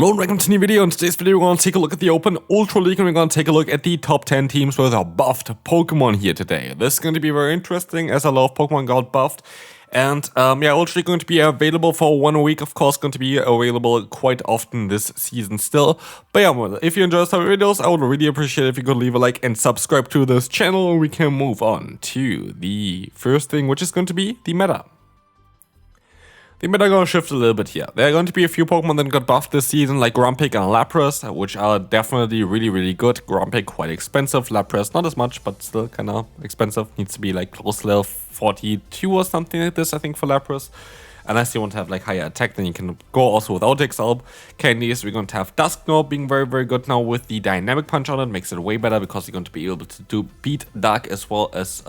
Hello and welcome to a new video. In today's video, we're going to take a look at the Open Ultra League and we're going to take a look at the top 10 teams with our buffed Pokemon here today. This is going to be very interesting as a lot of Pokemon got buffed. And yeah, Ultra League going to be available for 1 week, of course, going to be available quite often this season still. But yeah, well, if you enjoy some videos, I would really appreciate it if you could leave a like and subscribe to this channel. And we can move on to the first thing, which is going to be the meta. The meta gonna shift a little bit here. There are going to be a few Pokemon that got buffed this season, like Grumpig and Lapras, which are definitely really good. Grumpig quite expensive, Lapras not as much, but still kind of expensive. Needs to be like close to level 42 or something like this, I think, for Lapras. Unless you want to have like higher attack, then you can go also without XL candies. We're going to have Dusknoir being very good now with the Dynamic Punch on it. Makes it way better because you're going to be able to beat Dark as well as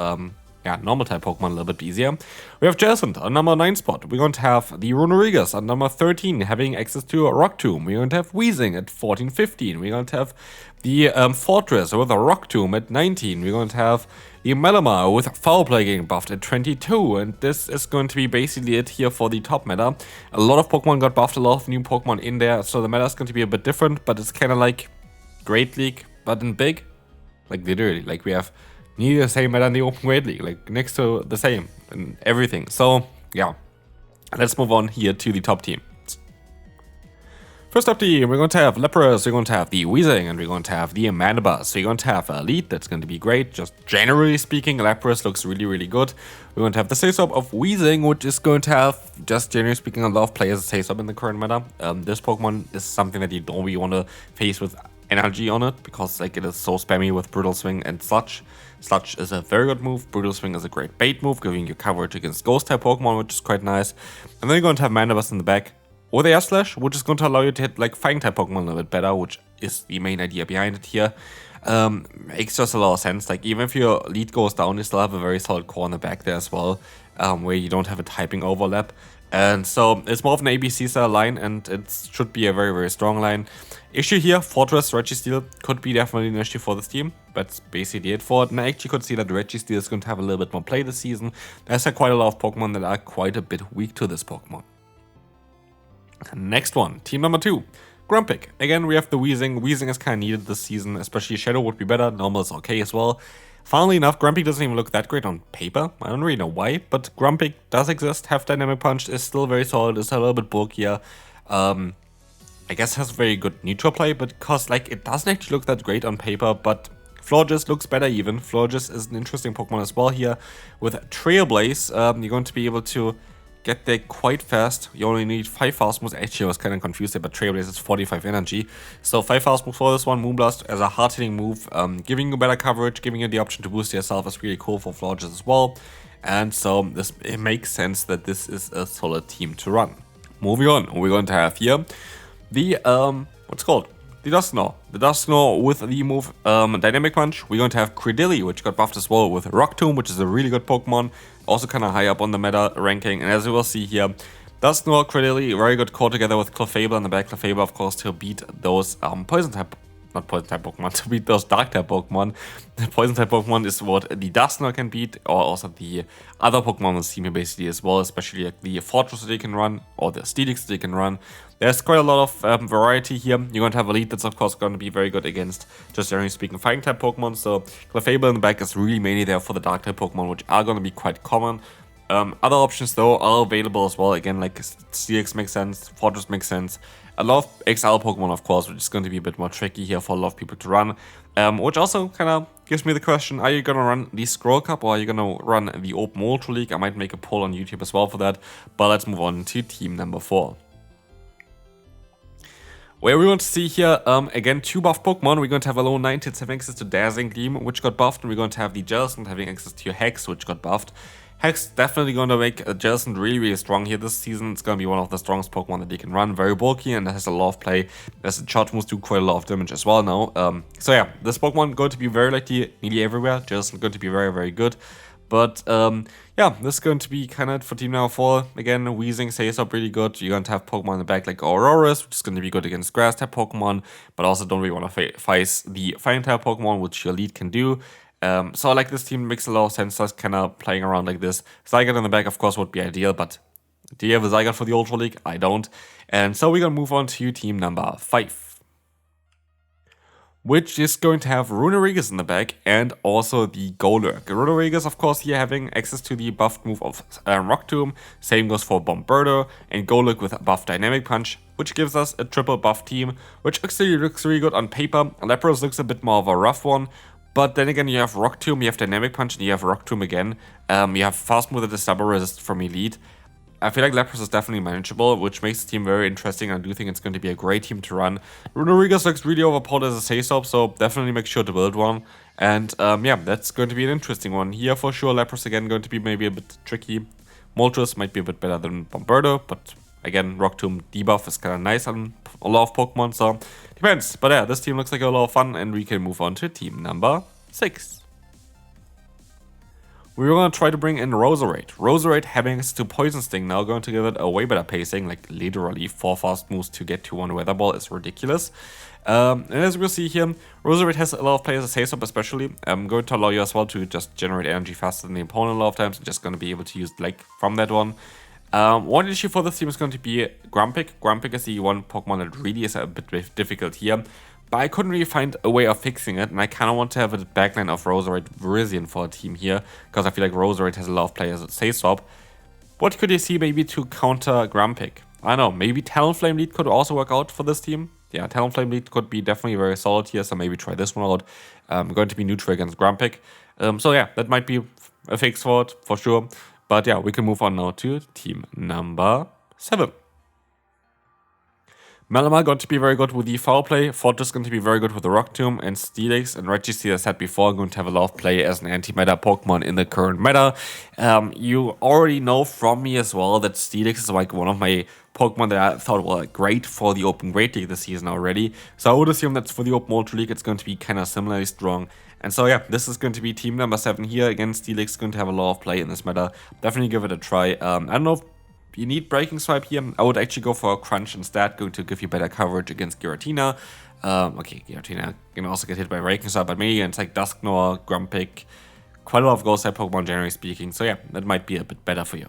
normal type Pokemon a little bit easier. We have Jellicent on number 9 spot. We're going to have the Runerigas on number 13, having access to a Rock Tomb. We're going to have Weezing at 14-15. We're going to have the Fortress with a Rock Tomb at 19. We're going to have the Malamar with Foul Play getting buffed at 22. And this is going to be basically it here for the top meta. A lot of Pokemon got buffed, a lot of new Pokemon in there. So the meta is going to be a bit different, but it's kind of like Great League, but in big. Like literally, like we have nearly the same meta in the Open Great League, like next to the same and everything. So yeah, let's move on here to the top team. First up team, we're going to have Lapras, we're going to have the Weezing, and we're going to have the Manabuzz. So you're going to have Elite, that's going to be great. Just generally speaking, Lapras looks really good. We're going to have the Say-Swap of Weezing, which is going to have, just generally speaking, a lot of players Say-Swap in the current meta. This Pokemon is something that you don't really want to face with energy on it, because like it is so spammy with Brutal Swing and Sludge. Sludge is a very good move, Brutal Swing is a great bait move, giving you coverage against Ghost type Pokemon, which is quite nice. And then you're going to have Manabuzz in the back, or the Air Slash, which is going to allow you to hit like Fighting type Pokemon a little bit better, which is the main idea behind it here. Makes just a lot of sense, like even if your lead goes down, you still have a very solid core in the back there as well, where you don't have a typing overlap. And so it's more of an ABC style line, and it should be a very strong line. Issue here, Fortress, Registeel could be definitely an issue for this team. That's basically it for it. And I actually could see that Registeel is going to have a little bit more play this season. There's quite a lot of Pokemon that are quite a bit weak to this Pokemon. Next one, team number 2. Grumpig. Again, we have the Weezing. Weezing is kind of needed this season, especially Shadow would be better. Normal is okay as well. Funnily enough, Grumpig doesn't even look that great on paper. I don't really know why, but Grumpig does exist. Have Dynamic Punch, is still very solid, is a little bit bulkier. I guess has very good neutral play, but because like it doesn't actually look that great on paper, but Florges looks better even. Florges is an interesting Pokemon as well here. With Trailblaze, you're going to be able to get there quite fast. You only need 5 fast moves. Actually, I was kind of confused there, but Trailblaze is 45 energy. So 5 fast moves for this one. Moonblast as a hard-hitting move, giving you better coverage, giving you the option to boost yourself is really cool for Florges as well. And so it makes sense that this is a solid team to run. Moving on, we're going to have here the, what's it called? The Dusknoir. The Dusknoir with the move Dynamic Punch. We're going to have Credilli, which got buffed as well with Rock Tomb, which is a really good Pokemon. Also kind of high up on the meta ranking. And as you will see here, Dusknoir, Credilli, very good core together with Clefable in the back. Clefable, of course, to beat those Poison type, not Poison type Pokemon, to beat those Dark type Pokemon. The Poison type Pokemon is what the Dusknoir can beat, or also the other Pokemon on the team basically as well, especially like the Fortress that they can run, or the Steelix that they can run. There's quite a lot of variety here. You're going to have Elite that's of course going to be very good against, just generally speaking, Fighting type Pokemon. So Clefable in the back is really mainly there for the Dark type Pokemon, which are going to be quite common. Other options though are available as well. Again, like Steelix makes sense, Fortress makes sense. A lot of XL Pokemon, of course, which is going to be a bit more tricky here for a lot of people to run. Which also kind of gives me the question, are you going to run the Scroll Cup or are you going to run the Open Ultra League? I might make a poll on YouTube as well for that. But let's move on to team number 4. Where we want to see here, again, 2 buff Pokemon. We're going to have Alone Ninetales having access to Dazzling Gleam, which got buffed, and we're going to have the Jellicent having access to Hex, which got buffed. Hex definitely going to make Jellicent really strong here this season. It's going to be one of the strongest Pokemon that they can run. Very bulky and has a lot of play. As the charge moves do quite a lot of damage as well now. So yeah, this Pokemon going to be very likely nearly everywhere. Jellicent going to be very good. But yeah, this is going to be kind of for team number 4. Again, Weezing stays up really good. You're going to have Pokemon in the back like Auroras, which is going to be good against grass type Pokemon, but also don't really want to face the Fighting type Pokemon, which your lead can do. So like this team makes a lot of sense, just kind of playing around like this. Zygarde in the back, of course, would be ideal, but do you have a Zygarde for the Ultra League? I don't. And so we're gonna move on to team number 5, which is going to have Runerigus in the back and also the Golurk. Runerigus, of course, here having access to the buffed move of Rock Tomb. Same goes for Bombardier, and Golurk with a buffed Dynamic Punch, which gives us a triple buff team, which actually looks really good on paper. Lapras looks a bit more of a rough one, but then again, you have Rock Tomb, you have Dynamic Punch, and you have Rock Tomb again. You have Fast Move that is double resist from Elite. I feel like Lapras is definitely manageable, which makes the team very interesting. I do think it's going to be a great team to run. Runerigus looks really overpowered as a Say-Stop, so definitely make sure to build one. And yeah, that's going to be an interesting one. Here for sure, Lapras again going to be maybe a bit tricky. Moltres might be a bit better than Bombardier, but again, Rock Tomb debuff is kind of nice on a lot of Pokemon, so depends. But yeah, this team looks like a lot of fun, and we can move on to team number 6. We were going to try to bring in Roserade. Roserade having access to Poison Sting now, going to give it a way better pacing, like literally 4 fast moves to get to 1 Weather Ball is ridiculous. And as we'll see here, Roserade has a lot of players, Say-Stop especially, going to allow you as well to just generate energy faster than the opponent a lot of times, and just going to be able to use Leg from that one. One issue for this team is going to be Grumpig. Grumpig is the one Pokemon that really is a bit difficult here. But I couldn't really find a way of fixing it, and I kind of want to have a backline of Roserade Virizion for a team here, because I feel like Roserade has a lot of players at Say-Stop. What could you see maybe to counter Grumpig? I don't know, maybe Talonflame Lead could also work out for this team. Yeah, Talonflame Lead could be definitely very solid here, so maybe try this one out. Going to be neutral against Grumpig. So yeah, that might be a fix for it, for sure. But yeah, we can move on now to team number 7. Malamar going to be very good with the Foul Play, Fortress going to be very good with the Rock Tomb, and Steelix and Registeel, as I said before, going to have a lot of play as an anti-meta Pokemon in the current meta. You already know from me as well that Steelix is like one of my Pokemon that I thought were great for the Open Great League this season already. So I would assume that for the Open Ultra League it's going to be kind of similarly strong. And so yeah, this is going to be team number 7 here. Again, Steelix is going to have a lot of play in this meta. Definitely give it a try. I don't know if you need Breaking Swipe here. I would actually go for a Crunch instead, going to give you better coverage against Giratina. Okay, Giratina can also get hit by Breaking Swipe, but maybe against like Dusknoir, Grumpig, quite a lot of Ghost type Pokemon generally speaking. So yeah, that might be a bit better for you.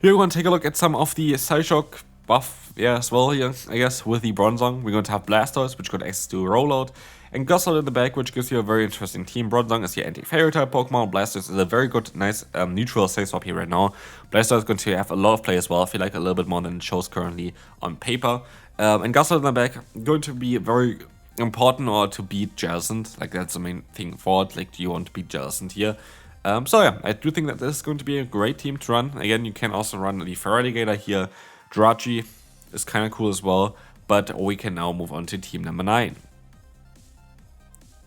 Here we're going to take a look at some of the Psyshock buff as well here, I guess, with the Bronzong. We're going to have Blastoise, which got access to Rollout, and Gossard in the back, which gives you a very interesting team. Bronzong is your anti-fairy type Pokemon. Blastoise is a very good, nice, neutral Say-Swap here right now. Blastoise is going to have a lot of play as well. I feel like a little bit more than it shows currently on paper. And Gossard in the back, going to be very important or to beat Jellicent. Like, that's the main thing for it. Like, do you want to beat Jellicent here? So yeah, I do think that this is going to be a great team to run. Again, you can also run the Feraligatr here. Jirachi is kind of cool as well. But we can now move on to team number 9.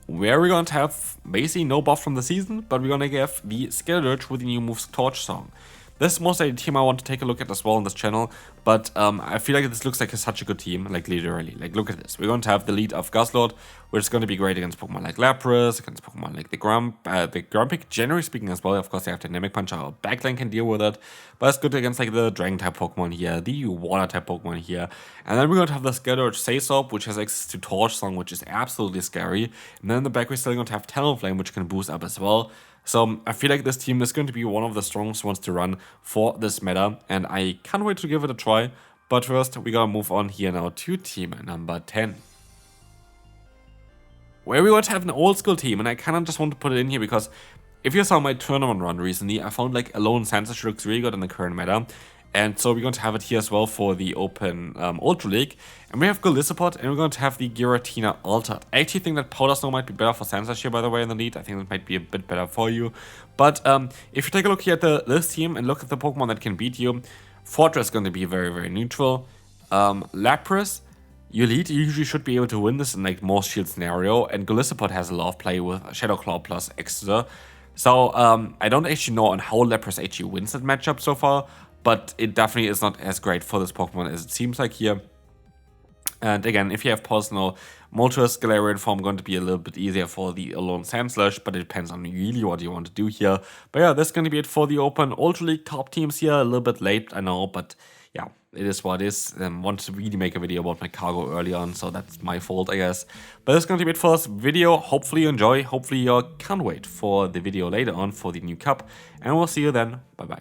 Where we're going to have basically no buff from the season, but we're going to give the Skeledirge with the new moves Torch Song. This is mostly a team I want to take a look at as well on this channel, but I feel like this looks like such a good team, like literally. Like, look at this. We're going to have the lead of Guzzlord, which is going to be great against Pokemon like Lapras, against Pokemon like the Grumpig, generally speaking as well. Of course, they have Dynamic Punch, our backline can deal with it, but it's good against like the Dragon-type Pokemon here, the Water-type Pokemon here. And then we're going to have the Skeledirge Say-Stop, which has access to Torch Song, which is absolutely scary. And then in the back, we're still going to have Talonflame, which can boost up as well. So I feel like this team is going to be one of the strongest ones to run for this meta, and I can't wait to give it a try. But first, we gotta move on here now to team number 10. Where we want to have an old school team, and I kind of just want to put it in here because if you saw my tournament run recently, I found like Alolan Sandslash looks really good in the current meta. And so we're going to have it here as well for the Open Ultra League. And we have Golisopod, and we're going to have the Giratina Altered. I actually think that Powder Snow might be better for Sandslash here, by the way, in the lead. I think that might be a bit better for you. But if you take a look here at this team and look at the Pokemon that can beat you, Fortress is going to be very, very neutral. Lapras, your lead usually should be able to win this in like most shield scenario. And Golisopod has a lot of play with Shadow Claw plus Exeter. So I don't actually know on how Lapras actually wins that matchup so far. But it definitely is not as great for this Pokemon as it seems like here. And again, if you have Poisonal, Moltres, Galarian form going to be a little bit easier for the Alolan Sandslash, but it depends on really what you want to do here. But yeah, that's going to be it for the Open Ultra League top teams here. A little bit late, I know, but yeah, it is what it is. Wanted to really make a video about my cargo early on, so that's my fault, I guess. But that's going to be it for this video. Hopefully you enjoy. Hopefully you can't wait for the video later on for the new cup. And we'll see you then. Bye-bye.